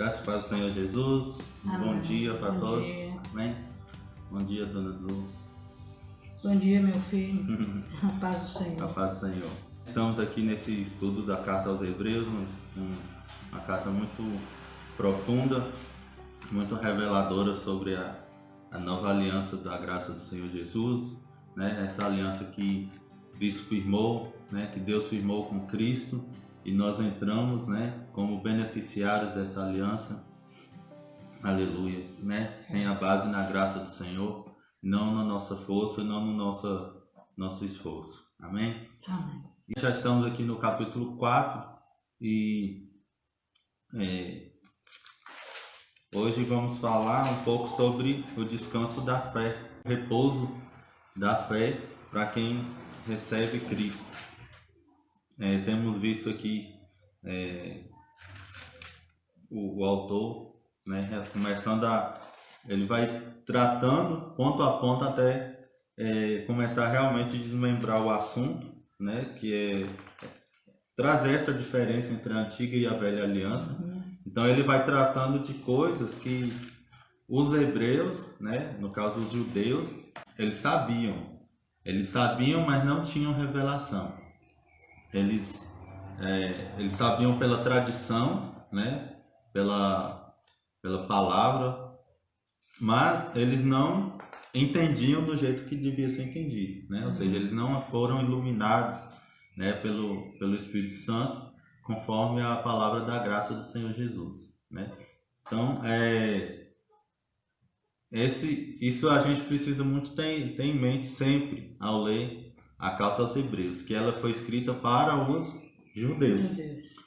Graças e paz do Senhor Jesus. Bom dia para todos. Dia. Amém? Bom dia, dona Du. Bom dia, meu filho. A paz do A Senhor. paz do Senhor. Estamos aqui nesse estudo da Carta aos Hebreus, uma carta muito profunda, muito reveladora sobre a nova aliança da graça do Senhor Jesus, né? Essa aliança que Cristo firmou, né? Que Deus firmou com Cristo, e nós entramos, né? Como beneficiários dessa aliança. Aleluia, né? Tem a base na graça do Senhor, não na nossa força, não no nosso esforço. Amém? Amém. E já estamos aqui no capítulo 4 e hoje vamos falar um pouco sobre o descanso da fé, o repouso da fé para quem recebe Cristo. Temos visto aqui o autor, né, começando ele vai tratando ponto a ponto até começar realmente a desmembrar o assunto, né, que é trazer essa diferença entre a antiga e a velha aliança. Então ele vai tratando de coisas que os hebreus, né, no caso os judeus, eles sabiam, mas não tinham revelação. Eles sabiam pela tradição, né, pela palavra, mas eles não entendiam do jeito que devia ser entendido, né? Ou seja, eles não foram iluminados, né, pelo Espírito Santo, conforme a palavra da graça do Senhor Jesus, né? Então, isso a gente precisa muito ter em mente sempre ao ler a carta aos Hebreus, que ela foi escrita para os judeus.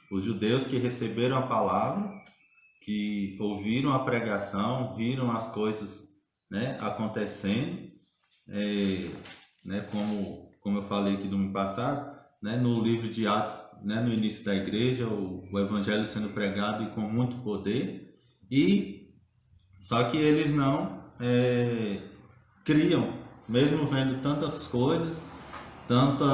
Os judeus que receberam a palavra, que ouviram a pregação, viram as coisas, né, acontecendo, né, como eu falei aqui domingo passado, né, no livro de Atos, né, no início da igreja, o evangelho sendo pregado e com muito poder, só que eles não criam, mesmo vendo tantas coisas, tanto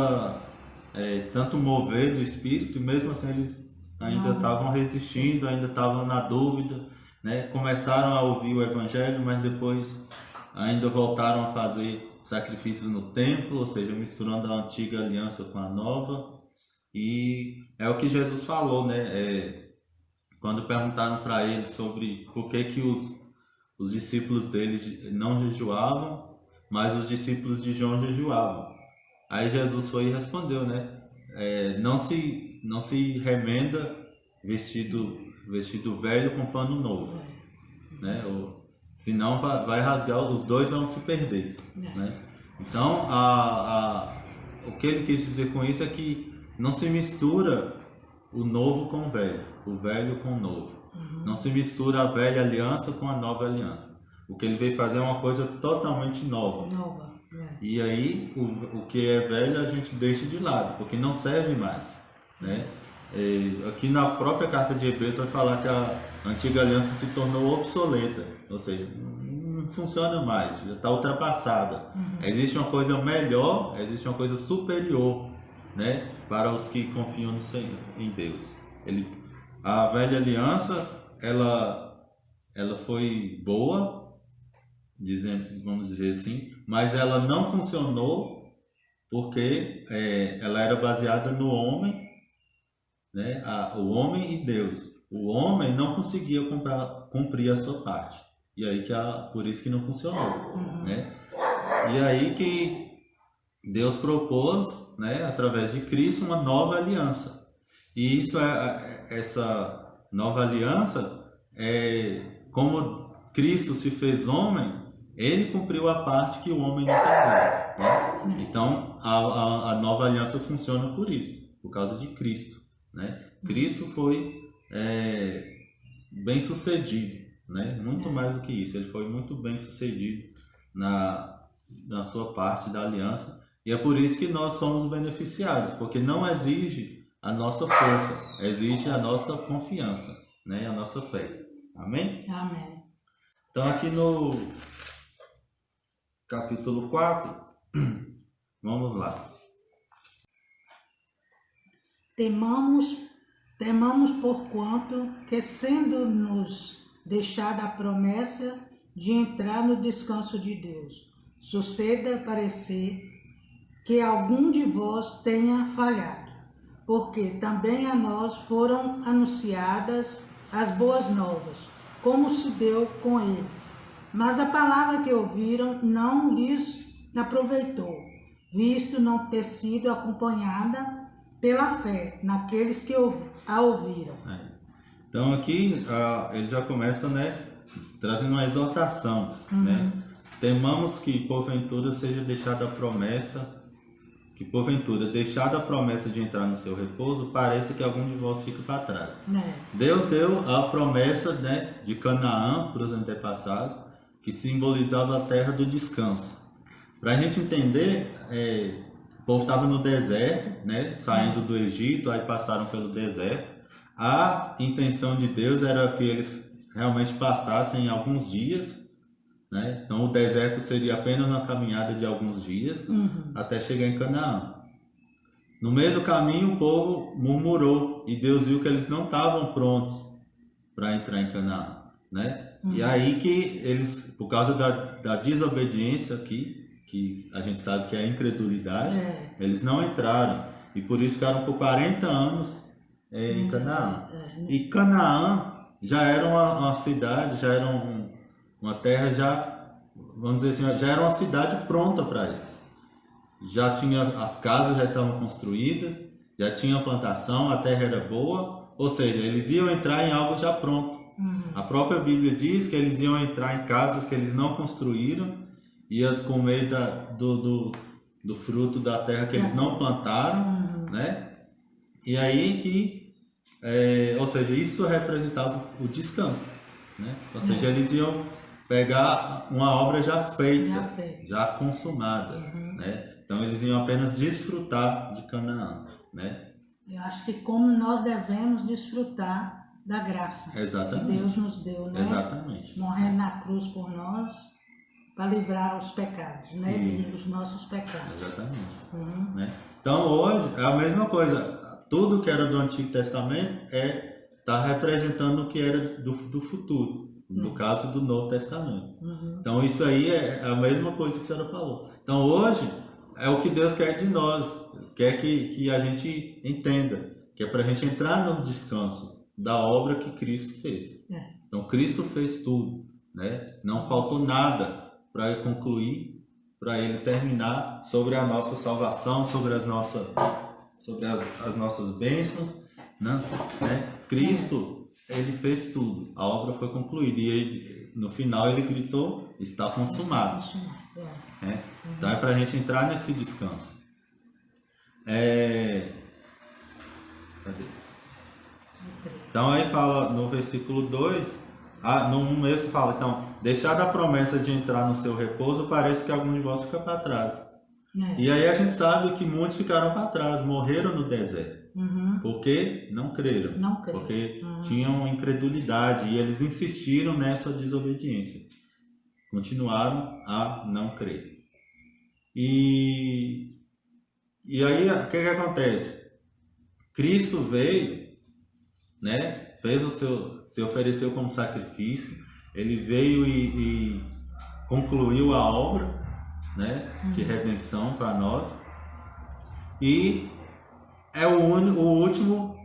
mover do Espírito, e mesmo assim eles ainda estavam resistindo, ainda estavam na dúvida, né? Começaram a ouvir o Evangelho, mas depois ainda voltaram a fazer sacrifícios no templo, ou seja, misturando a antiga aliança com a nova. E é o que Jesus falou, né? Quando perguntaram para ele sobre por que os discípulos dele não jejuavam, mas os discípulos de João jejuavam. Aí Jesus foi e respondeu, né? Não se remenda vestido velho com pano novo, né? Senão vai rasgar, os dois vão se perder, né? Então, o que ele quis dizer com isso é que não se mistura o novo com o velho com o novo. Não se mistura a velha aliança com a nova aliança. O que ele veio fazer é uma coisa totalmente nova. E aí, o que é velho a gente deixa de lado, porque não serve mais, né? Aqui na própria carta de Hebreus vai falar que a antiga aliança se tornou obsoleta, ou seja, não funciona mais, já está ultrapassada. Existe uma coisa melhor, existe uma coisa superior, né, para os que confiam no Senhor, em Deus. A velha aliança, ela foi boa, vamos dizer assim, mas ela não funcionou porque ela era baseada no homem, né? O homem e Deus. O homem não conseguia cumprir a sua parte, e aí por isso que não funcionou, né? E aí que Deus propôs, né, através de Cristo, uma nova aliança. E essa nova aliança como Cristo se fez homem, ele cumpriu a parte que o homem não fazia, né? Então a nova aliança funciona por isso, por causa de Cristo, né? Cristo foi bem sucedido, né? Muito mais do que isso, ele foi muito bem sucedido na sua parte da aliança, e é por isso que nós somos beneficiados, porque não exige a nossa força, exige a nossa confiança, né? A nossa fé. Amém? Amém. Então aqui no capítulo 4, vamos lá. Temamos, Temamos porquanto que, sendo-nos deixada a promessa de entrar no descanso de Deus, suceda parecer que algum de vós tenha falhado, porque também a nós foram anunciadas as boas novas, como se deu com eles. Mas a palavra que ouviram não lhes aproveitou, visto não ter sido acompanhada pela fé naqueles que a ouviram. Então aqui ele já começa, né, trazendo uma exortação, né? Temamos que porventura seja deixada a promessa, deixada a promessa de entrar no seu repouso, pareça que algum de vós fique para trás. Deus deu a promessa, né, de Canaã para os antepassados, que simbolizava a terra do descanso. Para a gente entender, o povo estava no deserto, né, saindo do Egito, aí passaram pelo deserto. A intenção de Deus era que eles realmente passassem alguns dias, né? Então o deserto seria apenas uma caminhada de alguns dias até chegar em Canaã. No meio do caminho o povo murmurou e Deus viu que eles não estavam prontos para entrar em Canaã, né? E aí que eles, por causa da desobediência aqui, que a gente sabe que é a incredulidade, eles não entraram e por isso ficaram por 40 anos em Canaã. E Canaã já era uma cidade, já era uma terra, já, vamos dizer assim, já era uma cidade pronta para eles. Já tinha, as casas já estavam construídas, já tinha plantação, a terra era boa, ou seja, eles iam entrar em algo já pronto. A própria Bíblia diz que eles iam entrar em casas que eles não construíram, ia comer do fruto da terra que eles não plantaram, né? E aí que, ou seja, isso representava o descanso, né? Ou seja, eles iam pegar uma obra já feita, já consumada, né? Então eles iam apenas desfrutar de Canaã, né? Eu acho que como nós devemos desfrutar da graça que Deus nos deu, né? Exatamente. Morrendo na cruz por nós para livrar os pecados, né? Os nossos pecados. Exatamente. Né? Então hoje é a mesma coisa. Tudo que era do Antigo Testamento está representando o que era do futuro, no caso do Novo Testamento. Então isso aí é a mesma coisa que a senhora falou. Então hoje é o que Deus quer de nós, quer que a gente entenda, que é para a gente entrar no descanso da obra que Cristo fez. Então Cristo fez tudo, né? Não faltou nada para ele concluir, para ele terminar sobre a nossa salvação, sobre as nossas bênçãos, né? Cristo, ele fez tudo, a obra foi concluída e ele, no final ele gritou, está consumado. Então é para a gente entrar nesse descanso. Cadê? Então aí fala no versículo 2, no 1 mesmo fala, então, deixada a promessa de entrar no seu repouso, parece que algum de vós fica para trás. E aí a gente sabe que muitos ficaram para trás, morreram no deserto, porque não creram, porque tinham incredulidade e eles insistiram nessa desobediência, continuaram a não crer. E aí o que acontece? Cristo veio, né? Se ofereceu como sacrifício, ele veio e concluiu a obra, né, de redenção para nós, e é o último,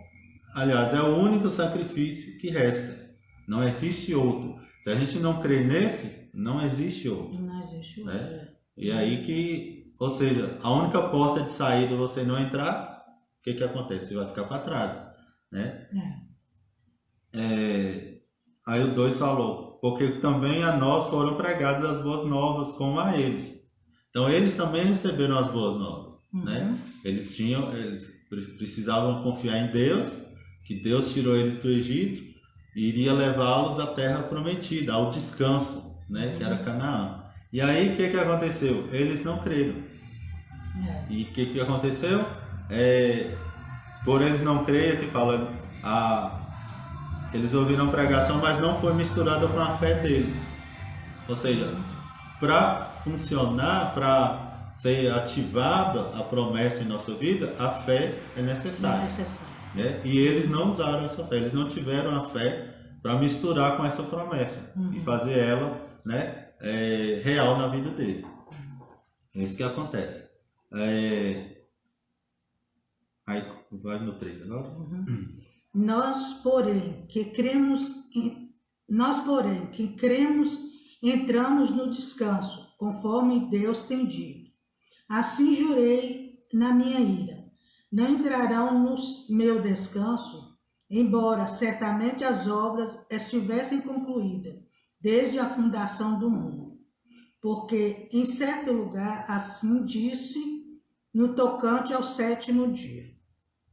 aliás, é o único sacrifício que resta, não existe outro. Se a gente não crer nesse, não existe outro. Não existe outro. Né? E aí que, ou seja, a única porta de saída você não entrar, o que acontece? Você vai ficar para trás, né? Aí o 2 falou, porque também a nós foram pregadas as boas novas como a eles. Então eles também receberam as boas novas, né? Eles precisavam confiar em Deus, que Deus tirou eles do Egito e iria levá-los à terra prometida, ao descanso, né? Que era Canaã. E aí o que aconteceu? Eles não creram. E o que aconteceu? Por eles não crerem, aqui fala, eles ouviram a pregação, mas não foi misturada com a fé deles. Ou seja, para funcionar, para ser ativada a promessa em nossa vida, a fé é necessária. né? E eles não usaram essa fé, eles não tiveram a fé para misturar com essa promessa e fazer ela, né, real na vida deles. É isso que acontece. Aí vai no 3 agora. Nós, porém, que cremos, entramos no descanso, conforme Deus tem dito. Assim jurei na minha ira: não entrarão no meu descanso, embora certamente as obras estivessem concluídas desde a fundação do mundo. Porque em certo lugar assim disse no tocante ao sétimo dia.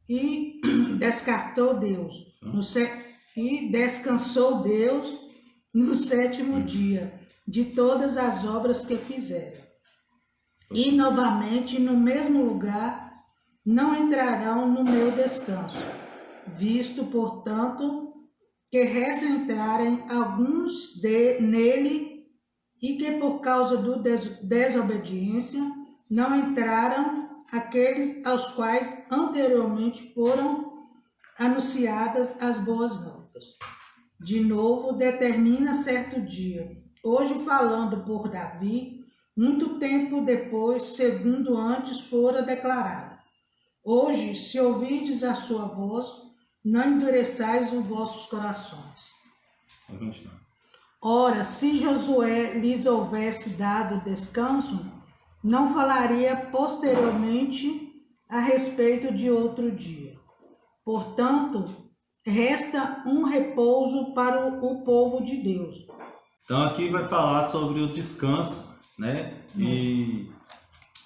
E descansou Deus no sétimo dia de todas as obras que fizera. E novamente no mesmo lugar não entrarão no meu descanso, visto, portanto, que resta entrarem alguns nele, e que por causa do desobediência não entraram aqueles aos quais anteriormente foram anunciadas as boas novas. De novo, determina certo dia, hoje falando por Davi, muito tempo depois, segundo antes fora declarado: hoje, se ouvides a sua voz, não endureçais os vossos corações. Ora, se Josué lhes houvesse dado descanso, não falaria posteriormente a respeito de outro dia. Portanto, resta um repouso para o povo de Deus. Então aqui vai falar sobre o descanso, né? E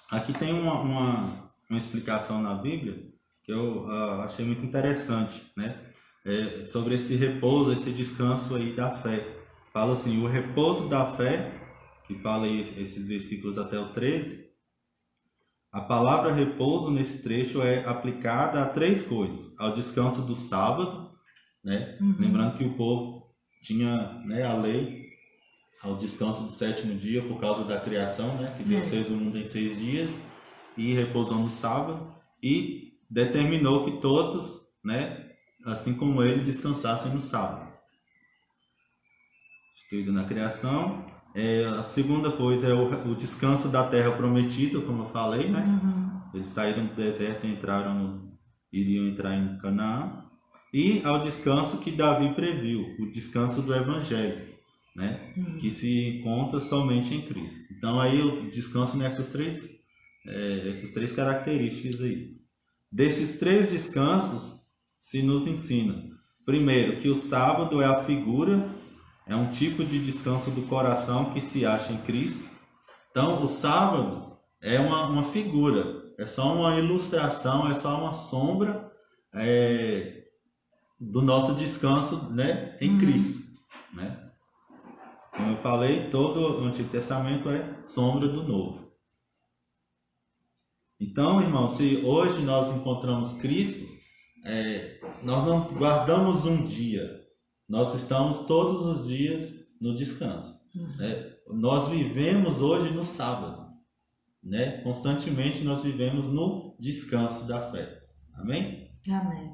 aqui tem uma explicação na Bíblia que eu achei muito interessante, né? Sobre esse repouso, esse descanso aí da fé. Fala assim: o repouso da fé, que fala aí esses versículos até o 13, a palavra repouso nesse trecho é aplicada a 3 coisas: ao descanso do sábado, né? Lembrando que o povo tinha, né, a lei ao descanso do sétimo dia por causa da criação, né? Que Deus fez o mundo em 6 dias e repousou no sábado, e determinou que todos, né, assim como ele, descansassem no sábado. Estudo na criação. A segunda coisa é o descanso da terra prometida, como eu falei, né? Eles saíram do deserto e iriam entrar em Canaã. E ao descanso que Davi previu, o descanso do Evangelho, né? Que se encontra somente em Cristo. Então aí eu descanso nessas essas 3 características aí. Desses 3 descansos se nos ensina, primeiro, que o sábado é a figura, é um tipo de descanso do coração que se acha em Cristo. Então, o sábado é uma figura, é só uma ilustração, é só uma sombra do nosso descanso, né, em Cristo, né? Como eu falei, todo o Antigo Testamento é sombra do Novo. Então, irmão, se hoje nós encontramos Cristo, nós não guardamos um dia. Nós estamos todos os dias no descanso. Nós vivemos hoje no sábado, né? Constantemente nós vivemos no descanso da fé. Amém? Amém.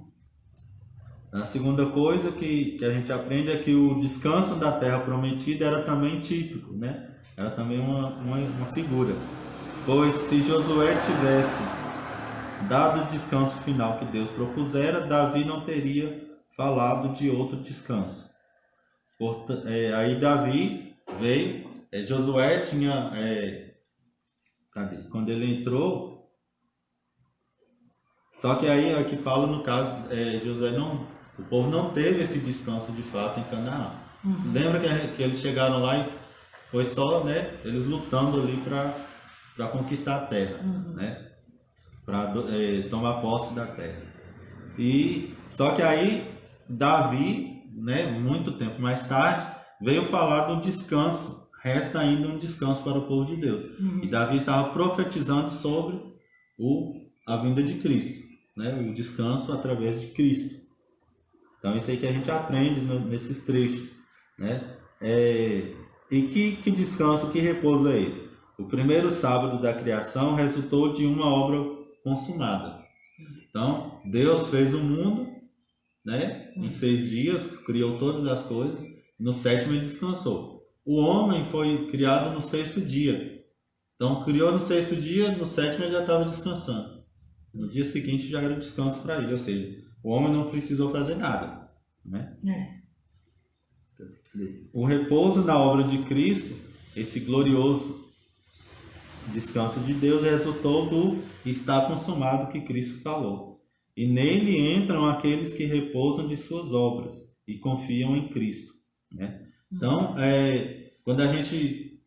A segunda coisa que a gente aprende é que o descanso da terra prometida era também típico, né? Era também uma figura. Pois se Josué tivesse dado o descanso final que Deus propusera, Davi não teria falado de outro descanso. Aí Davi veio, Josué tinha, quando ele entrou, só que aí aqui fala no caso, o povo não teve esse descanso de fato em Canaã. Lembra que eles chegaram lá e foi só, né, eles lutando ali para conquistar a terra, né, para tomar posse da terra. E só que aí Davi, né, muito tempo mais tarde, veio falar do descanso. Resta ainda um descanso para o povo de Deus. E Davi estava profetizando sobre a vinda de Cristo, né, o descanso através de Cristo. Então isso aí que a gente aprende nesses trechos, né? E que descanso, que repouso é esse? O primeiro sábado da criação resultou de uma obra consumada. Então Deus fez o mundo, né? Em 6 dias, criou todas as coisas. No 7º ele descansou. O homem foi criado no 6º dia. Então, criou no 6º dia, no 7º ele já estava descansando. No dia seguinte já era descanso para ele. Ou seja, o homem não precisou fazer nada, né? O repouso na obra de Cristo, esse glorioso descanso de Deus, resultou do está consumado que Cristo falou. E nele entram aqueles que repousam de suas obras e confiam em Cristo, né? Então, quando a gente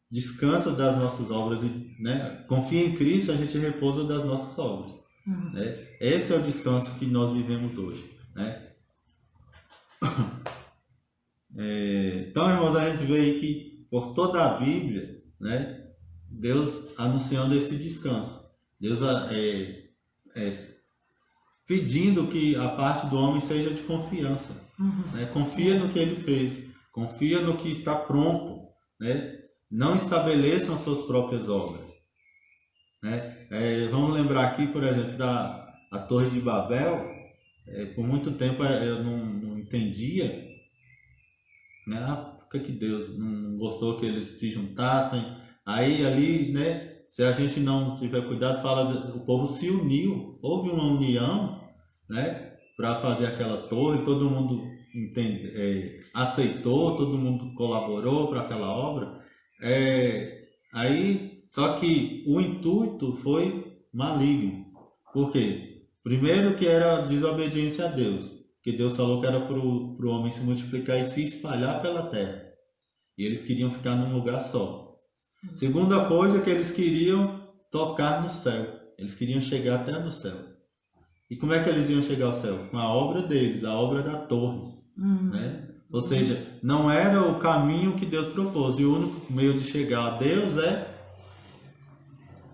descansa das nossas obras e, né, confia em Cristo, a gente repousa das nossas obras, né? Esse é o descanso que nós vivemos hoje, né? Então, irmãos, a gente vê aí que por toda a Bíblia, né, Deus anunciando esse descanso. Deus pedindo que a parte do homem seja de confiança, né? Confia no que ele fez, confia no que está pronto, né? Não estabeleçam as suas próprias obras, né? Vamos lembrar aqui, por exemplo, a Torre de Babel. Por muito tempo eu não entendia, né? Por que Deus não gostou que eles se juntassem? Aí ali, né? Se a gente não tiver cuidado, o povo se uniu, houve uma união, né? Para fazer aquela torre, todo mundo aceitou, todo mundo colaborou para aquela obra. Aí, só que o intuito foi maligno. Por quê? Primeiro que era desobediência a Deus, que Deus falou que era para o homem se multiplicar e se espalhar pela terra. E eles queriam ficar num lugar só. Segunda coisa, que eles queriam tocar no céu. Eles queriam chegar até no céu. E como é que eles iam chegar ao céu? Com a obra deles, a obra da torre, né? Ou seja, não era o caminho que Deus propôs. E o único meio de chegar a Deus é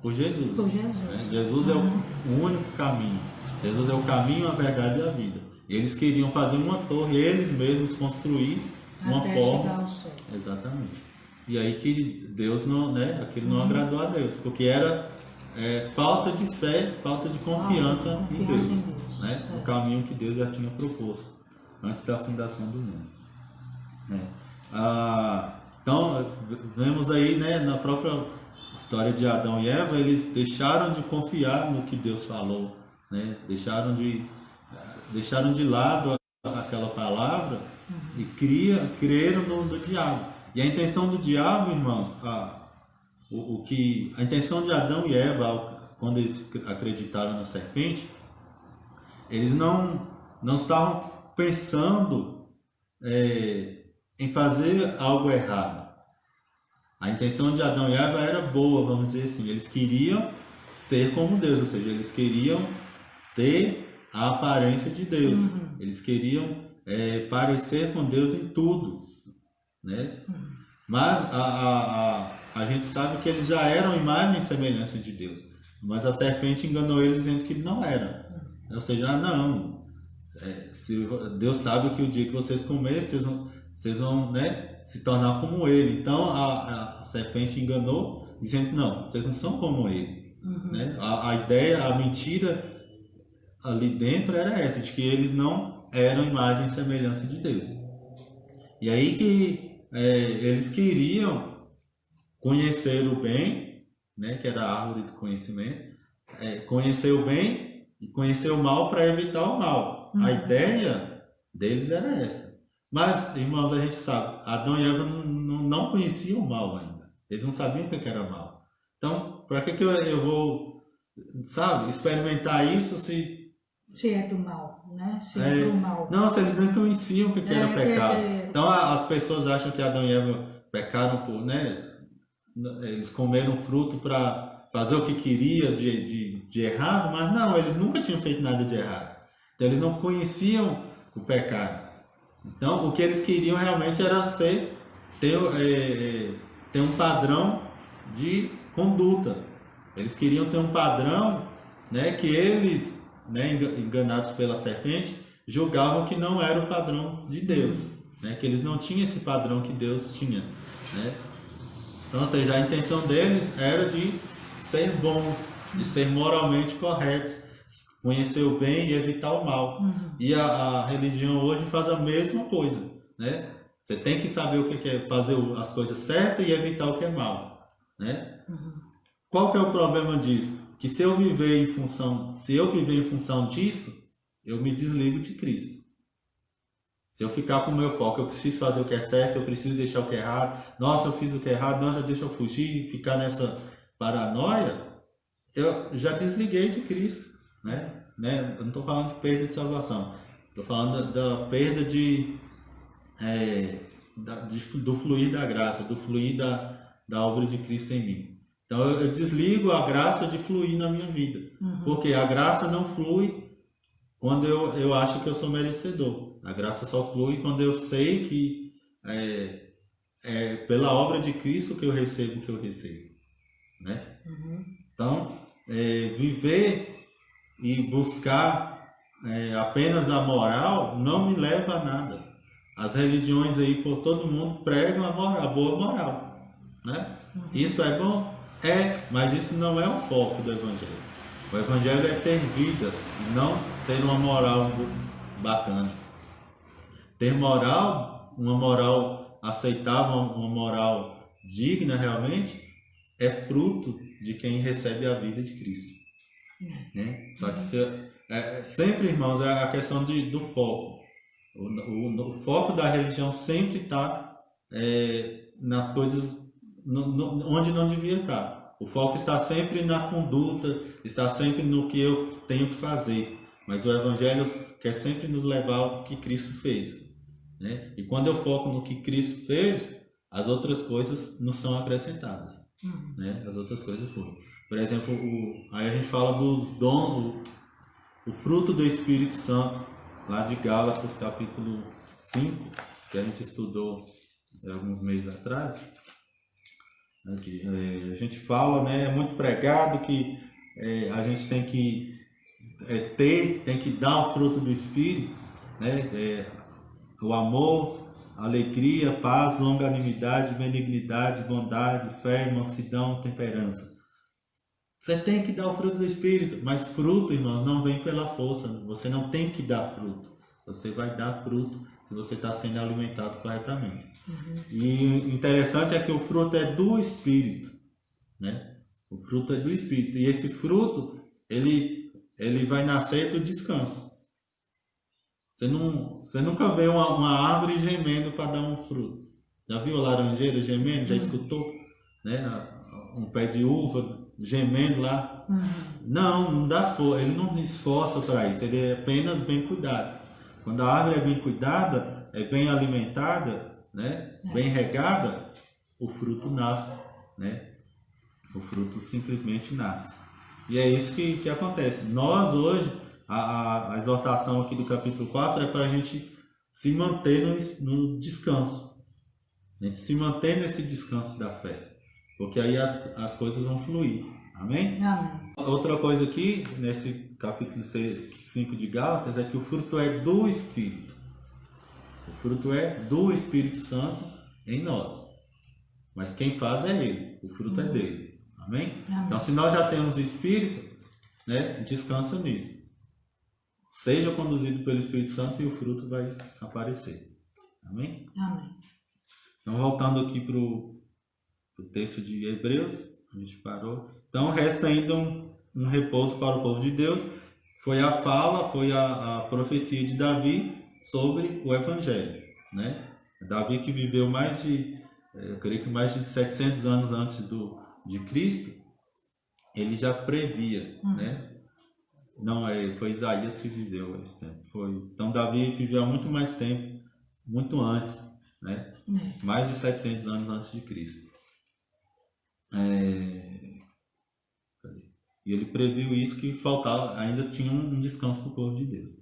por Jesus. Por Jesus. Né? Jesus é o único caminho. Jesus é o caminho, a verdade e a vida. Eles queriam fazer uma torre, eles mesmos construir uma Até forma. chegar ao céu. Exatamente. E aí que Deus não, né? Aquilo não agradou a Deus, porque era falta de fé, falta de confiança em Deus, né? O caminho que Deus já tinha proposto antes da fundação do mundo. Então, vemos aí, né, na própria história de Adão e Eva, eles deixaram de confiar no que Deus falou, né? Deixaram de lado aquela palavra e creram no diabo. E a intenção do diabo, irmãos, a intenção de Adão e Eva, quando eles acreditaram na serpente, eles não estavam pensando em fazer algo errado. A intenção de Adão e Eva era boa, vamos dizer assim. Eles queriam ser como Deus, ou seja, eles queriam ter a aparência de Deus. Eles queriam parecer com Deus em tudo, né? Mas a gente sabe que eles já eram imagem e semelhança de Deus. Mas a serpente enganou eles dizendo que não eram. Ou seja, se Deus sabe que o dia que vocês comerem, vocês vão, né, se tornar como Ele. Então a serpente enganou, dizendo que não, vocês não são como Ele. Né? A ideia, a mentira ali dentro era essa, de que eles não eram imagem e semelhança de Deus. E aí que eles queriam conhecer o bem, né, que era a árvore do conhecimento, conhecer o bem e conhecer o mal para evitar o mal. A ideia deles era essa. Mas, irmãos, a gente sabe, Adão e Eva não conheciam o mal ainda. Eles não sabiam o que era mal. Então, para que eu vou, sabe, experimentar isso se é do mal, né? Se é do mal. Não, se eles nem conheciam o que era pecado. Então as pessoas acham que Adão e Eva pecaram por, né? Eles comeram fruto para fazer o que queria de errado, mas não, eles nunca tinham feito nada de errado. Então eles não conheciam o pecado. Então o que eles queriam realmente era ter um padrão de conduta. Eles queriam ter um padrão, né, que eles, né, enganados pela serpente, julgavam que não era o padrão de Deus, né, que eles não tinham esse padrão que Deus tinha, né? Então, ou seja, a intenção deles era de ser bons, de ser moralmente corretos, conhecer o bem e evitar o mal. E a religião hoje faz a mesma coisa, né? Você tem que saber o que é fazer as coisas certas e evitar o que é mal, né? Qual que é o problema disso? Que se eu viver em função disso, eu me desligo de Cristo. Se eu ficar com o meu foco, eu preciso fazer o que é certo, eu preciso deixar o que é errado. Nossa, eu fiz o que é errado, nossa, deixa eu fugir, ficar nessa paranoia, eu já desliguei de Cristo, né? Eu não estou falando de perda de salvação, estou falando da perda do fluir da graça, do fluir da obra de Cristo em mim. Então eu desligo a graça de fluir na minha vida, porque a graça não flui quando eu acho que eu sou merecedor. A graça só flui quando eu sei que é pela obra de Cristo que eu recebo o que eu recebo, né? Então, viver e buscar apenas a moral não me leva a nada. As religiões aí por todo mundo pregam a boa moral, né? Isso é bom? Mas isso não é o foco do Evangelho. O Evangelho é ter vida e não ter uma moral bacana. Ter moral, uma moral aceitável, uma moral digna realmente, é fruto de quem recebe a vida de Cristo, né? Só que sempre, irmãos, é a questão do foco. O foco da religião sempre está nas coisas onde não devia estar. O foco está sempre na conduta, está sempre no que eu tenho que fazer. Mas o Evangelho quer sempre nos levar ao que Cristo fez, né? E quando eu foco no que Cristo fez, as outras coisas não são acrescentadas, né? As outras coisas foram. Por exemplo, aí a gente fala dos dons, o fruto do Espírito Santo, lá de Gálatas, capítulo 5, que a gente estudou alguns meses atrás. Aqui, a gente fala, né, é muito pregado que a gente tem que tem que dar o fruto do Espírito, né? O amor, alegria, paz, longanimidade, benignidade, bondade, fé, mansidão, temperança. Você tem que dar o fruto do Espírito, mas fruto, irmão, não vem pela força. Você não tem que dar fruto. Você vai dar fruto se você está sendo alimentado corretamente. E interessante é que o fruto é do Espírito, né? O fruto é do Espírito. E esse fruto, ele vai nascer do descanso. Você nunca vê uma árvore gemendo para dar um fruto. Já viu a laranjeira gemendo? Já escutou? Né? Um pé de uva gemendo lá? Não dá força. Ele não esforça para isso. Ele é apenas bem cuidado. Quando a árvore é bem cuidada, é bem alimentada, né? Bem regada, o fruto nasce, né? O fruto simplesmente nasce. E é isso que acontece. Nós hoje, a exortação aqui do capítulo 4 é para a gente se manter no descanso. A gente se manter nesse descanso da fé. Porque aí as coisas vão fluir. Amém? Amém. Outra coisa aqui, nesse capítulo 5 de Gálatas, é que o fruto é do Espírito. O fruto é do Espírito Santo em nós. Mas quem faz é Ele. O fruto é dele. Amém? Então, se nós já temos o Espírito, né, descansa nisso. Seja conduzido pelo Espírito Santo e o fruto vai aparecer. Amém? Amém. Então, voltando aqui para o texto de Hebreus, a gente parou. Então, resta ainda um repouso para o povo de Deus. Foi a fala, foi a profecia de Davi sobre o Evangelho, né? Davi, que viveu eu creio que mais de 700 anos antes de Cristo, ele já previa, né? Não, foi Isaías que viveu esse tempo. Então Davi viveu há muito mais tempo, muito antes, né? Mais de 700 anos antes de Cristo. E ele previu isso, que faltava, ainda tinha um descanso para o povo de Deus.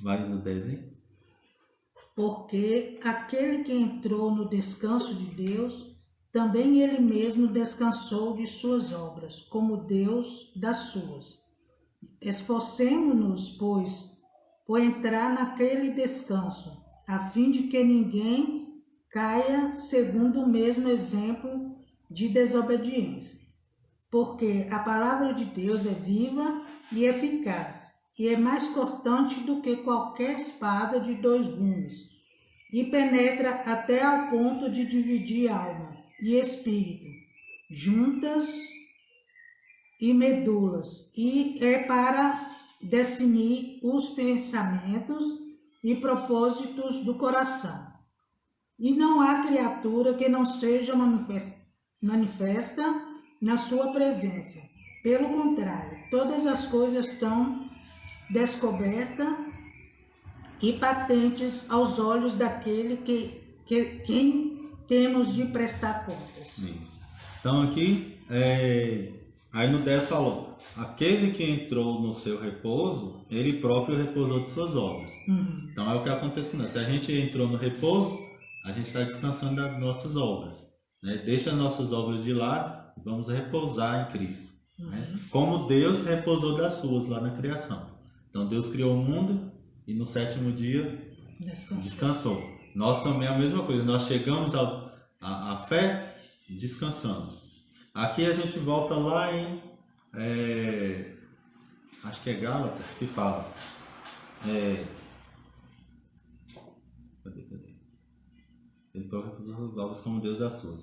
Vai no 10 aí. Porque aquele que entrou no descanso de Deus, também ele mesmo descansou de suas obras, como Deus das suas. Esforcemo-nos, pois, por entrar naquele descanso, a fim de que ninguém caia segundo o mesmo exemplo de desobediência. Porque a palavra de Deus é viva e eficaz, e é mais cortante do que qualquer espada de 2 gumes, e penetra até ao ponto de dividir alma e espírito, juntas e medulas, e é para discernir os pensamentos e propósitos do coração. E não há criatura que não seja manifesta na sua presença. Pelo contrário, todas as coisas estão descobertas e patentes aos olhos daquele quem temos de prestar contas. Isso. Então aqui, aí no 10 falou, aquele que entrou no seu repouso, ele próprio repousou de suas obras. Então é o que acontece com nós. Se a gente entrou no repouso, a gente está descansando das nossas obras. Né? Deixa as nossas obras de lado e vamos repousar em Cristo. Né? Como Deus repousou das suas lá na criação. Então Deus criou o mundo e no 7º dia descansou. Nós também é a mesma coisa. Nós chegamos à fé e descansamos. Aqui a gente volta lá em acho que é Gálatas que fala. Cadê? Ele próprio repousou as obras como Deus das suas.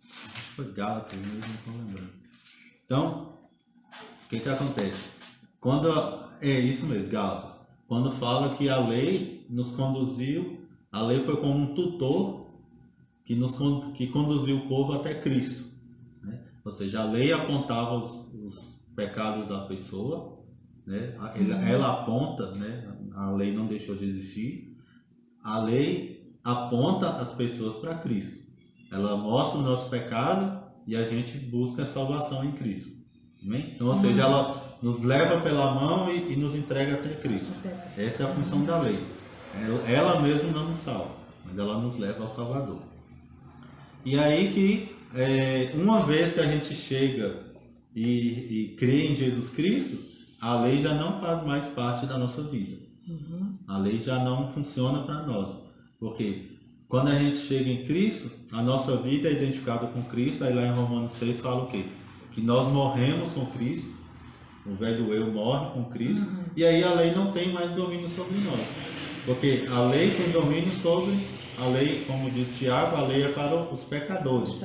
Acho que foi Gálatas, mas não estou lembrando. Então, o que acontece? É isso mesmo, Gálatas. Quando fala que a lei nos conduziu, a lei foi como um tutor que conduziu o povo até Cristo. Né? Ou seja, a lei apontava os pecados da pessoa, né? Ela aponta, né? A lei não deixou de existir. A lei aponta as pessoas para Cristo. Ela mostra o nosso pecado e a gente busca a salvação em Cristo. Amém? Então, ou seja, ela nos leva pela mão e nos entrega até Cristo. Essa é a função da lei. Ela mesma não nos salva, mas ela nos leva ao Salvador. E aí que, uma vez que a gente chega e crê em Jesus Cristo, a lei já não faz mais parte da nossa vida. A lei já não funciona para nós. Porque quando a gente chega em Cristo, a nossa vida é identificada com Cristo. Aí lá em Romanos 6 fala o quê? Que nós morremos com Cristo, o velho eu morre com Cristo, e aí a lei não tem mais domínio sobre nós, porque a lei tem domínio sobre a lei, como diz Tiago, a lei é para os pecadores.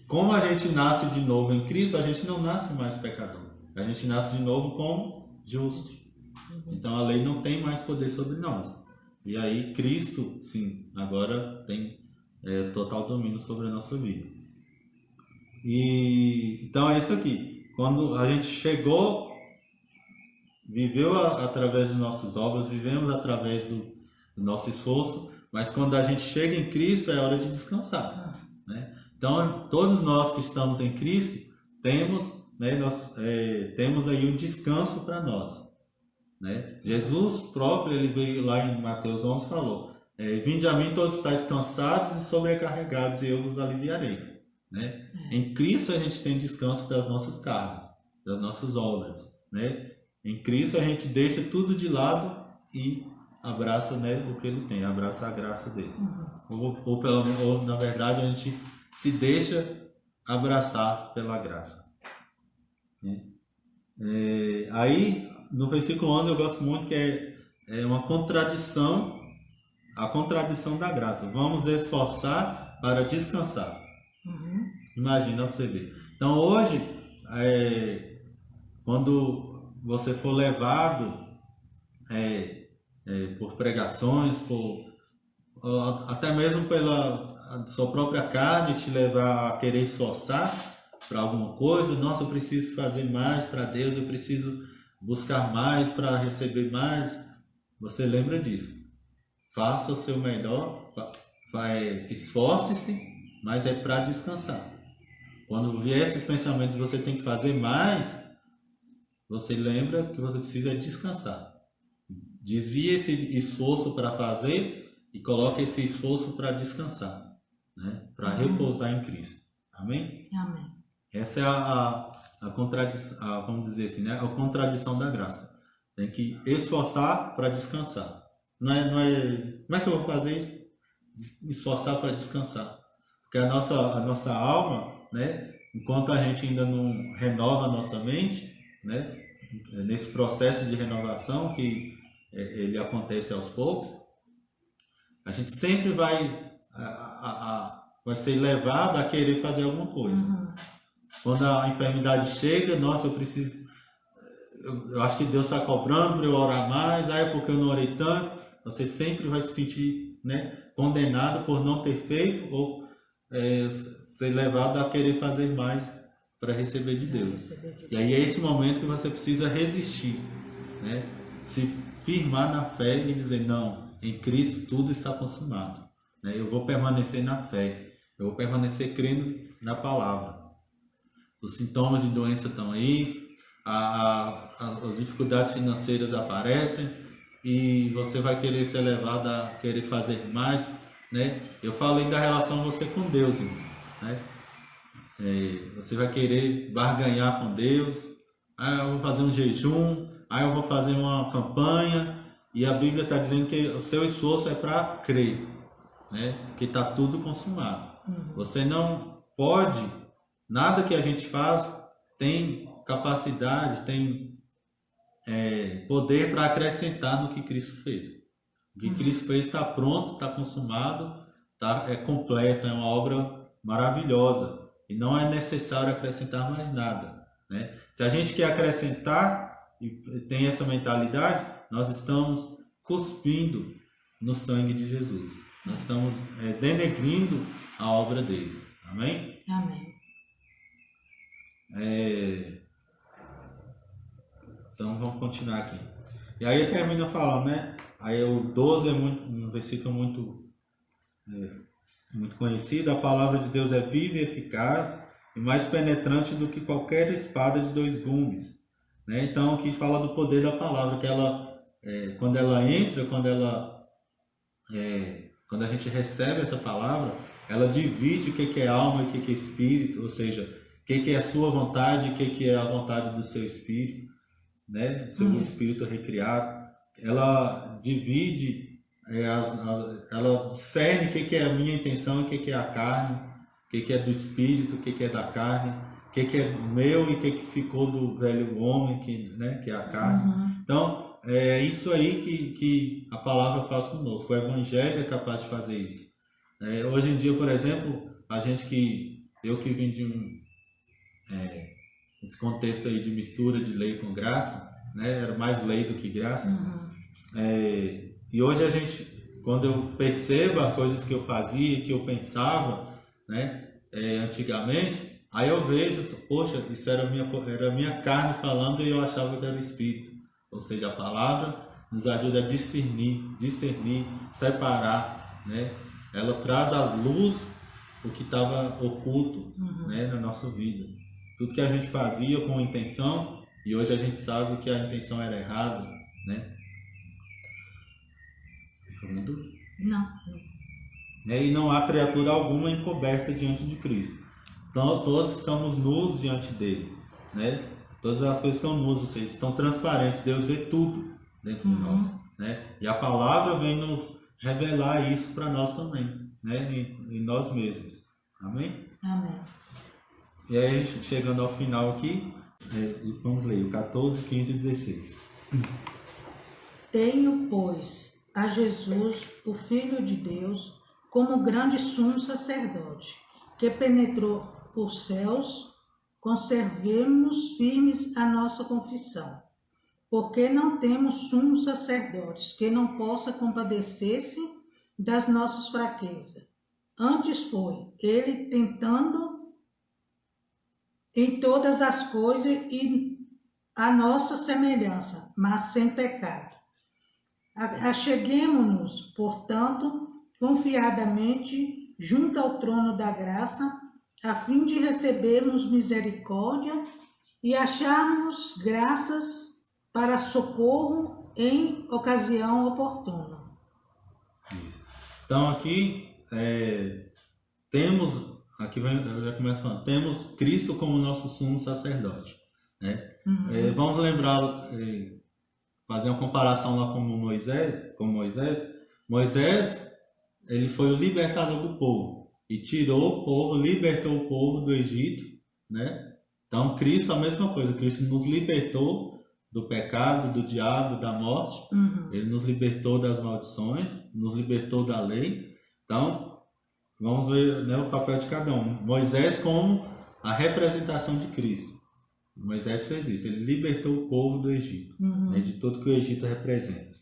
Como a gente nasce de novo em Cristo, a gente não nasce mais pecador, a gente nasce de novo como justo. Então a lei não tem mais poder sobre nós, e aí Cristo, sim, agora tem total domínio sobre a nossa vida. E então é isso aqui. Quando a gente chegou, viveu através de nossas obras, vivemos através do nosso esforço, mas quando a gente chega em Cristo é hora de descansar. Né? Então todos nós que estamos em Cristo temos, né, temos aí um descanso para nós. Né? Jesus próprio, ele veio lá em Mateus 11 e falou: vinde a mim todos estáis cansados e sobrecarregados e eu vos aliviarei. Né? Em Cristo a gente tem descanso das nossas cargas, das nossas obras. Né? Em Cristo a gente deixa tudo de lado e abraça, né, o que Ele tem, abraça a graça dele. Ou na verdade a gente se deixa abraçar pela graça. Né? Aí no versículo 11 eu gosto muito, que é uma contradição, a contradição da graça. Vamos esforçar para descansar. Imagina para você ver. Então hoje, quando você for levado por pregações, até mesmo pela sua própria carne te levar a querer esforçar para alguma coisa, nossa, eu preciso fazer mais para Deus, eu preciso buscar mais para receber mais, você lembra disso. Faça o seu melhor, esforce-se, mas é para descansar. Quando vier esses pensamentos, você tem que fazer mais, você lembra que você precisa descansar. Desvie esse esforço para fazer e coloque esse esforço para descansar, né? Para repousar em Cristo. Amém? Amém. Essa é a contradição, vamos dizer assim, né? A contradição da graça. Tem que esforçar para descansar. Não é, como é que eu vou fazer isso? Esforçar para descansar. Porque a nossa alma, né, enquanto a gente ainda não renova a nossa mente, né, nesse processo de renovação que ele acontece aos poucos, a gente sempre vai ser levado a querer fazer alguma coisa. Quando a enfermidade chega, nossa, eu acho que Deus está cobrando para eu orar mais, é porque eu não orei tanto. Você sempre vai se sentir, né, condenado por não ter feito ou ser levado a querer fazer mais para receber de Deus. E aí é esse momento que você precisa resistir, né? Se firmar na fé e dizer, não, em Cristo tudo está consumado, né? Eu vou permanecer na fé, eu vou permanecer crendo na palavra. Os sintomas de doença estão aí, as dificuldades financeiras aparecem e você vai querer ser levado a querer fazer mais, né? Eu falei da relação você com Deus, né? Você vai querer barganhar com Deus. Eu vou fazer um jejum, eu vou fazer uma campanha, e a Bíblia está dizendo que o seu esforço é para crer, né? Que está tudo consumado. Você não pode, nada que a gente faz tem capacidade, tem poder para acrescentar no que Cristo fez. O que Cristo fez está pronto, está consumado, é completo, é uma obra maravilhosa. E não é necessário acrescentar mais nada, né? Se a gente quer acrescentar e tem essa mentalidade, nós estamos cuspindo no sangue de Jesus. Nós estamos denegrindo a obra dele. Amém? Amém. Então vamos continuar aqui. E aí termina falando, né? Aí o 12 é um versículo muito conhecido. A palavra de Deus é viva e eficaz e mais penetrante do que qualquer espada de 2 gumes, né? Então aqui fala do poder da palavra, que ela, quando ela entra, quando a gente recebe essa palavra, ela divide o que é alma e o que é espírito, ou seja, o que é a sua vontade e o que é a vontade do seu espírito, né? Seu espírito recriado. Ela divide, ela discerne o que é a minha intenção e o que é a carne, o que é do espírito, o que é da carne, o que é meu e o que ficou do velho homem, que é a carne. Então, é isso aí que a palavra faz conosco. O evangelho é capaz de fazer isso. Hoje em dia, por exemplo, eu que vim de esse contexto aí de mistura de lei com graça, né? Era mais lei do que graça. E hoje quando eu percebo as coisas que eu fazia, que eu pensava, né, antigamente, aí eu vejo, poxa, isso era a minha carne falando e eu achava que era o Espírito. Ou seja, a palavra nos ajuda a discernir, separar, né? Ela traz à luz o que estava oculto, né, na nossa vida. Tudo que a gente fazia com intenção, e hoje a gente sabe que a intenção era errada, né? Não. E não há criatura alguma encoberta diante de Cristo. Então, todos estamos nus diante dele, né? Todas as coisas estão nus, ou seja, estão transparentes. Deus vê tudo dentro de nós, né? E a palavra vem nos revelar isso para nós também, né? Em nós mesmos. Amém? Amém. E aí, chegando ao final aqui, vamos ler o 14, 15 e 16. Tenho, pois, a Jesus, o Filho de Deus, como grande sumo sacerdote, que penetrou os céus, conservemos firmes a nossa confissão, porque não temos sumos sacerdotes que não possa compadecer-se das nossas fraquezas. Antes foi ele tentando em todas as coisas e a nossa semelhança, mas sem pecado. Acheguemo-nos, portanto, confiadamente junto ao trono da graça, a fim de recebermos misericórdia e acharmos graças para socorro em ocasião oportuna. Isso. Então aqui já começa falando, temos Cristo como nosso sumo sacerdote, né? Vamos lembrar, fazer uma comparação lá com Moisés. Moisés, ele foi o libertador do povo e tirou o povo, libertou o povo do Egito, né? Então, Cristo, a mesma coisa. Cristo nos libertou do pecado, do diabo, da morte. Ele nos libertou das maldições, nos libertou da lei. Então, vamos ver, né, o papel de cada um. Moisés como a representação de Cristo. Moisés fez isso. Ele libertou o povo do Egito, né, de tudo que o Egito representa.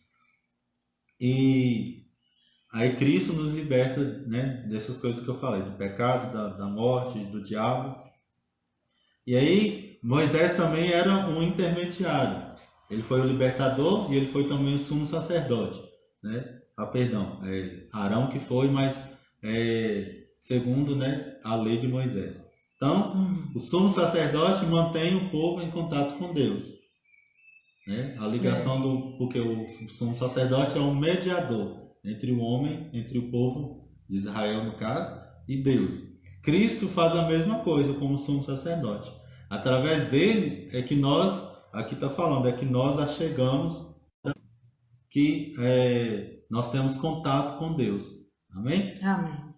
E aí Cristo nos liberta, né, dessas coisas que eu falei, do pecado, da morte, do diabo. E aí Moisés também era um intermediário. Ele foi o libertador e ele foi também o sumo sacerdote, né? Arão que foi, mas segundo, né, a lei de Moisés. Então, o sumo sacerdote mantém o povo em contato com Deus, né? A ligação porque o sumo sacerdote é um mediador entre o homem, entre o povo de Israel, no caso, e Deus. Cristo faz a mesma coisa como sumo sacerdote. Através dele é que nós, aqui está falando, é que nós achegamos, que nós temos contato com Deus. Amém? Amém.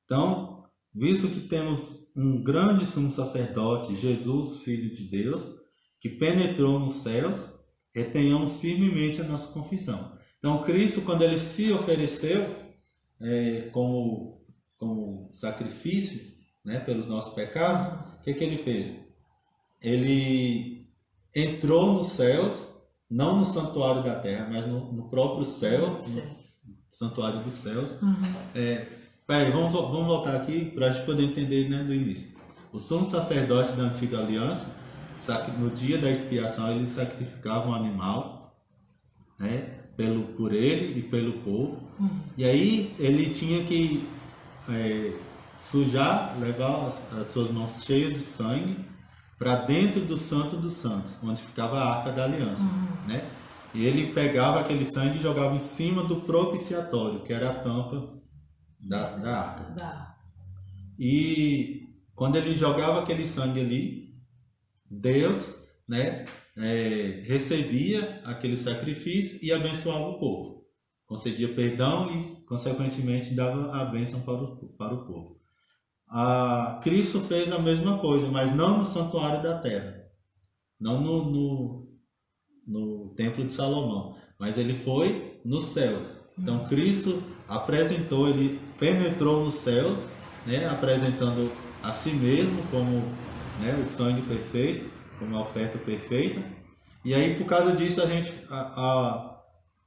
Então, visto que temos um grande sumo sacerdote, Jesus, Filho de Deus, que penetrou nos céus, retenhamos firmemente a nossa confissão. Então, Cristo, quando ele se ofereceu como sacrifício, né, pelos nossos pecados, o que ele fez? Ele entrou nos céus, não no santuário da terra, mas no próprio céu, no santuário dos céus. Peraí, vamos voltar aqui para a gente poder entender, né, do início. O sumo sacerdote da antiga aliança, no dia da expiação, ele sacrificava um animal, né, por ele e pelo povo. E aí ele tinha que sujar, levar as suas mãos cheias de sangue para dentro do Santo dos Santos, onde ficava a Arca da Aliança, né? E ele pegava aquele sangue e jogava em cima do propiciatório, que era a tampa da arca. E quando ele jogava aquele sangue ali, Deus, né, recebia aquele sacrifício e abençoava o povo, concedia perdão e consequentemente dava a bênção para o povo. Cristo fez a mesma coisa, mas não no santuário da terra, não no templo de Salomão, mas ele foi nos céus. Então Cristo apresentou, ele penetrou nos céus, né, apresentando a si mesmo como, né, o sangue perfeito, como a oferta perfeita. E aí, por causa disso, a gente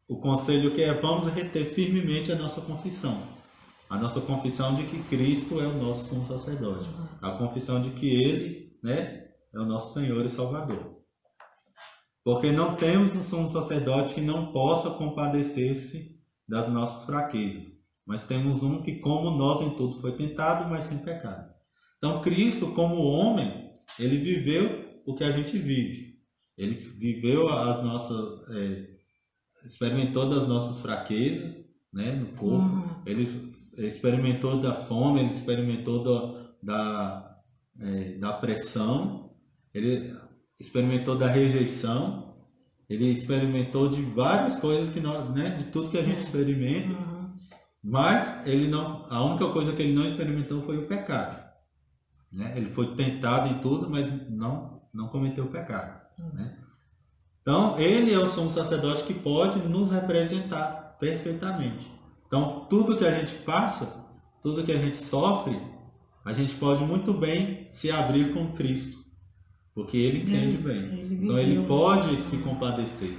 o conselho que vamos reter firmemente a nossa confissão. A nossa confissão de que Cristo é o nosso sumo sacerdote. A confissão de que Ele, né, é o nosso Senhor e Salvador. Porque não temos um sumo sacerdote que não possa compadecer-se das nossas fraquezas. Mas temos um que, como nós em tudo, foi tentado, mas sem pecado. Então, Cristo, como homem, ele viveu o que a gente vive. Ele viveu experimentou das nossas fraquezas, né, no corpo. Ele experimentou da fome, ele experimentou da pressão, ele experimentou da rejeição, ele experimentou de várias coisas que nós, né, de tudo que a gente experimenta, mas a única coisa que ele não experimentou foi o pecado, né? Ele foi tentado em tudo, mas não cometeu o pecado, né? Então, ele é o sumo sacerdote que pode nos representar perfeitamente. Então, tudo que a gente passa, tudo que a gente sofre, a gente pode muito bem se abrir com Cristo, porque ele entende bem. Então, ele pode se compadecer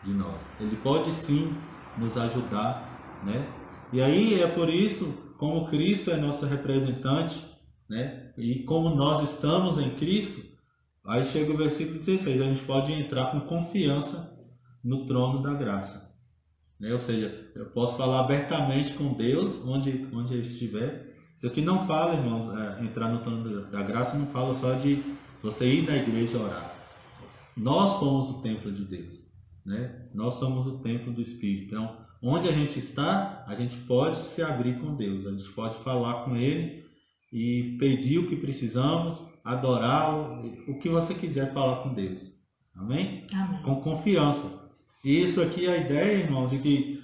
de nós. Ele pode sim nos ajudar, né? E aí é por isso, como Cristo é nosso representante, né? E como nós estamos em Cristo, aí chega o versículo 16, a gente pode entrar com confiança no trono da graça, né? Ou seja, eu posso falar abertamente com Deus, onde eu estiver. Isso aqui não fala, irmãos, entrar no trono da graça não fala só de você ir na igreja orar. Nós somos o templo de Deus, né? Nós somos o templo do Espírito. Então, onde a gente está, a gente pode se abrir com Deus, a gente pode falar com Ele e pedir o que precisamos, adorá-lo, o que você quiser falar com Deus. Amém? Amém. Com confiança. E isso aqui é a ideia, irmãos, de que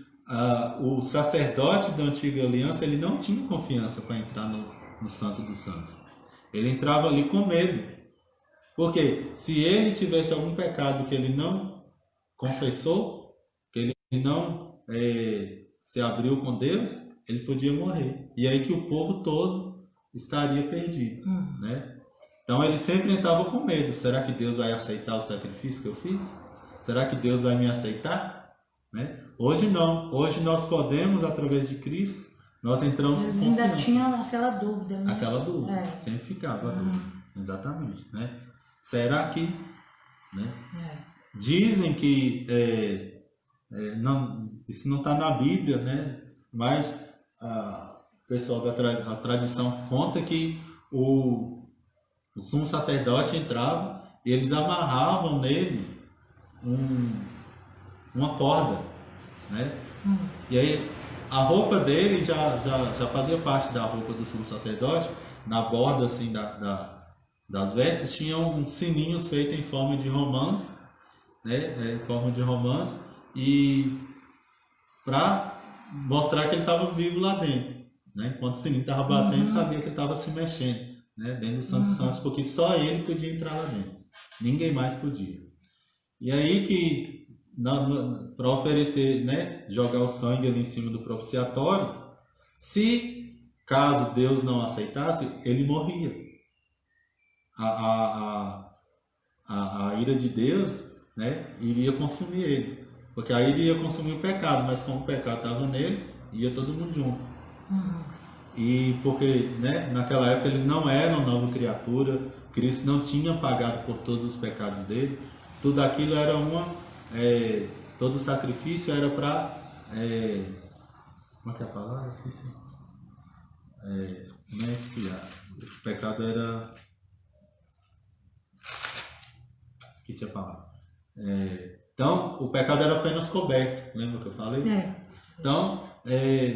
o sacerdote da antiga aliança, ele não tinha confiança para entrar no Santo dos Santos. Ele entrava ali com medo. Porque se ele tivesse algum pecado que ele não confessou, que ele não se abriu com Deus, ele podia morrer. E aí que o povo todo estaria perdido, né? Então ele sempre entrava com medo. Será que Deus vai aceitar o sacrifício que eu fiz? Será que Deus vai me aceitar? Né? Hoje não. Hoje nós podemos, através de Cristo, nós entramos com Eles confiança. ainda tinham aquela dúvida, né? Aquela dúvida. É. Sempre ficava a dúvida. Exatamente. Né? Será que... Né? Dizem que isso não está na Bíblia, né? Mas o pessoal a tradição conta que o sumo sacerdote entrava e eles amarravam nele uma corda, né? E aí a roupa dele já fazia parte da roupa do sumo sacerdote. Na borda assim das vestes tinham uns sininhos feitos em forma de romãs, né? Em forma de romãs, e para mostrar que ele estava vivo lá dentro, né? Enquanto o sininho estava batendo, sabia que ele estava se mexendo, né? Dentro do Santo dos Santos, porque só ele podia entrar lá dentro, ninguém mais podia. E aí que para oferecer, né, jogar o sangue ali em cima do propiciatório, se caso Deus não aceitasse, ele morria. A ira de Deus, né, iria consumir ele, porque aí ele ia consumir o pecado, mas como o pecado estava nele, ia todo mundo junto. E porque, né, naquela época eles não eram nova criatura, Cristo não tinha pagado por todos os pecados dele, tudo aquilo era todo sacrifício era para, como é que é a palavra? Esqueci. Não é expiar, o pecado era, esqueci a palavra. Então, o pecado era apenas coberto, lembra que eu falei? Então,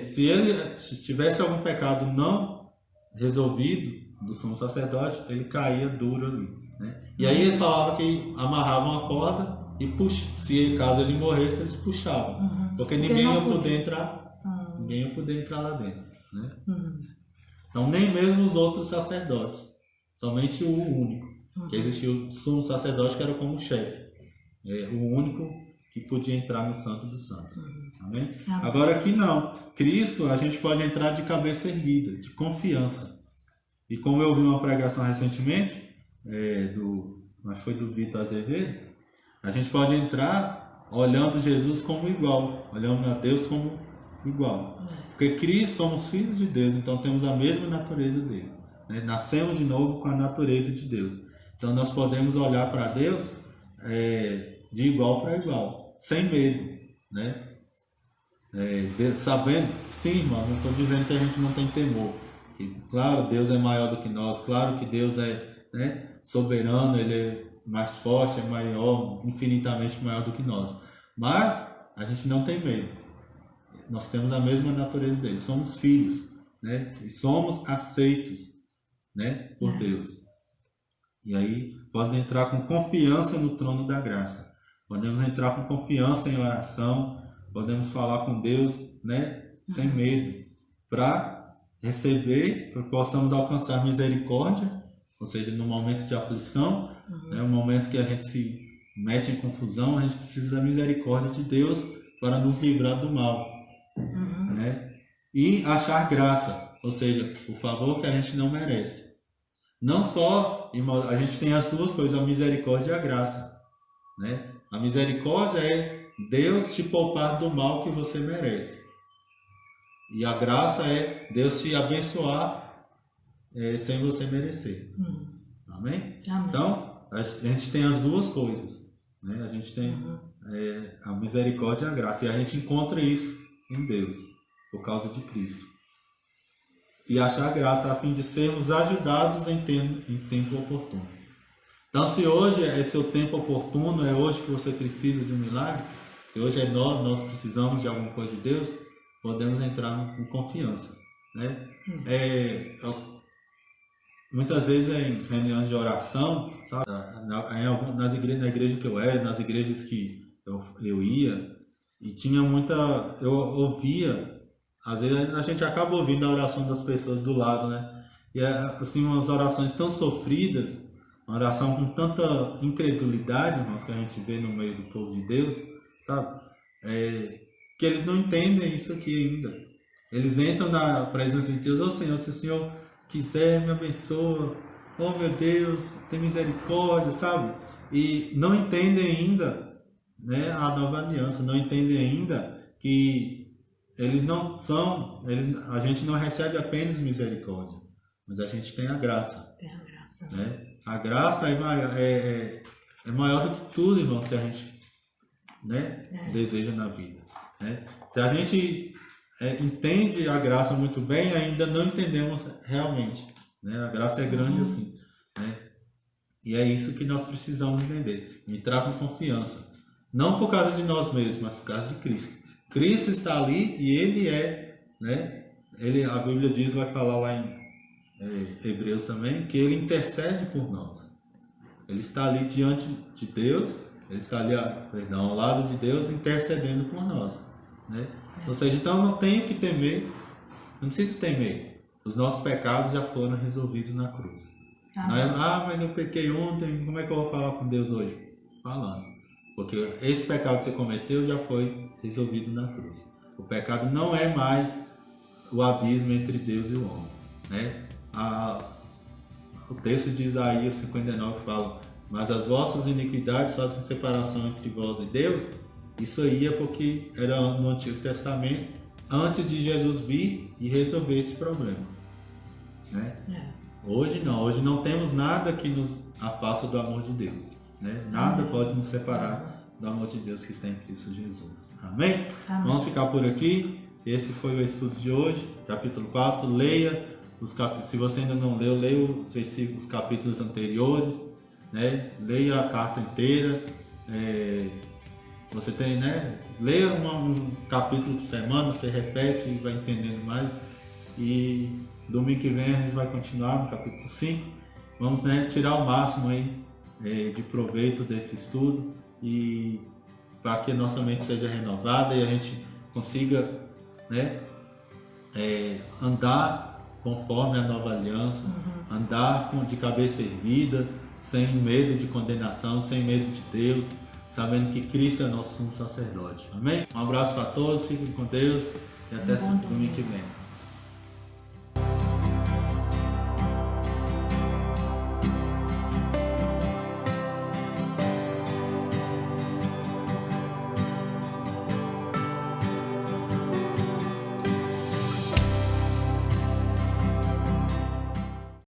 se ele tivesse algum pecado não resolvido do sumo sacerdote, ele caía duro ali, né? E aí ele falava que amarravam a corda e se caso ele morresse, eles puxavam, porque ninguém ia poder entrar, ninguém ia poder entrar lá dentro, né? Então nem mesmo os outros sacerdotes, somente o único, que existia o sumo sacerdote que era como chefe, o único que podia entrar no Santo dos Santos. Amém? Agora aqui não. Cristo, a gente pode entrar de cabeça erguida, de confiança. E como eu vi uma pregação recentemente, acho que foi do Vitor Azevedo, a gente pode entrar olhando Jesus como igual, olhando a Deus como igual. Porque Cristo somos filhos de Deus, então temos a mesma natureza dele, né? Nascemos de novo com a natureza de Deus. Então nós podemos olhar para Deus de igual para igual, sem medo, né? Sabendo, sim, irmão, não estou dizendo que a gente não tem temor. Que, claro, Deus é maior do que nós, claro que Deus é, né, soberano, Ele é mais forte, é maior, infinitamente maior do que nós. Mas a gente não tem medo. Nós temos a mesma natureza dele, somos filhos, né? E somos aceitos, né, por Deus. E aí podem entrar com confiança no trono da graça. Podemos entrar com confiança em oração, podemos falar com Deus, né, sem medo, para receber, para que possamos alcançar misericórdia, ou seja, no momento de aflição, né, um momento que a gente se mete em confusão, a gente precisa da misericórdia de Deus para nos livrar do mal, né? E achar graça, ou seja, o favor que a gente não merece. Não só, irmão, a gente tem as duas coisas, a misericórdia e a graça, né? A misericórdia é Deus te poupar do mal que você merece. E a graça é Deus te abençoar sem você merecer. Amém? Então, a gente tem as duas coisas, né? A gente tem a misericórdia e a graça. E a gente encontra isso em Deus, por causa de Cristo. E achar graça a fim de sermos ajudados em tempo oportuno. Então, se hoje é seu tempo oportuno, é hoje que você precisa de um milagre, se hoje nós precisamos de alguma coisa de Deus, podemos entrar com confiança, né? Muitas vezes em reuniões de oração, sabe? Na igreja que eu era, nas igrejas que eu ia, e tinha eu ouvia, às vezes a gente acaba ouvindo a oração das pessoas do lado, né? E assim, umas orações tão sofridas, uma oração com tanta incredulidade, irmãos, que a gente vê no meio do povo de Deus, sabe? Que eles não entendem isso aqui ainda. Eles entram na presença de Deus: ô Senhor, se o Senhor quiser, me abençoa. Oh meu Deus, tem misericórdia, sabe? E não entendem ainda, né, a nova aliança, não entendem ainda que eles não são, a gente não recebe apenas misericórdia, mas a gente tem a graça. Tem a graça. Né? A graça é maior do que tudo, irmãos, que a gente, né, deseja na vida. Né? Se a gente entende a graça muito bem, ainda não entendemos realmente. Né? A graça é grande assim. Né? E é isso que nós precisamos entender. Entrar com confiança. Não por causa de nós mesmos, mas por causa de Cristo. Cristo está ali e Ele né? A Bíblia diz, vai falar lá em Hebreus também, que Ele intercede por nós. Ele está ali diante de Deus, Ele está ali, ao lado de Deus, intercedendo por nós. Né? Ou seja, então não tenho que temer, não preciso temer. Os nossos pecados já foram resolvidos na cruz. Não é, mas eu pequei ontem, como é que eu vou falar com Deus hoje? Falando. Porque esse pecado que você cometeu já foi resolvido na cruz. O pecado não é mais o abismo entre Deus e o homem. Né? O texto de Isaías 59 fala: mas as vossas iniquidades fazem separação entre vós e Deus. Isso aí é porque era no Antigo Testamento, antes de Jesus vir e resolver esse problema. Né? Hoje não temos nada que nos afasta do amor de Deus. Né? Nada pode nos separar do amor de Deus que está em Cristo Jesus. Amém? Vamos ficar por aqui. Esse foi o estudo de hoje, capítulo 4. Leia os capítulos. Se você ainda não leu, leia os capítulos anteriores. Né? Leia a carta inteira. Você tem, né? Leia um capítulo por semana, você repete e vai entendendo mais. E domingo que vem a gente vai continuar no capítulo 5. Vamos, né, tirar o máximo aí de proveito desse estudo e para que a nossa mente seja renovada e a gente consiga, né, andar conforme a nova aliança, andar de cabeça erguida, sem medo de condenação, sem medo de Deus, sabendo que Cristo é nosso sumo sacerdote. Amém? Um abraço para todos, fiquem com Deus e até domingo que vem.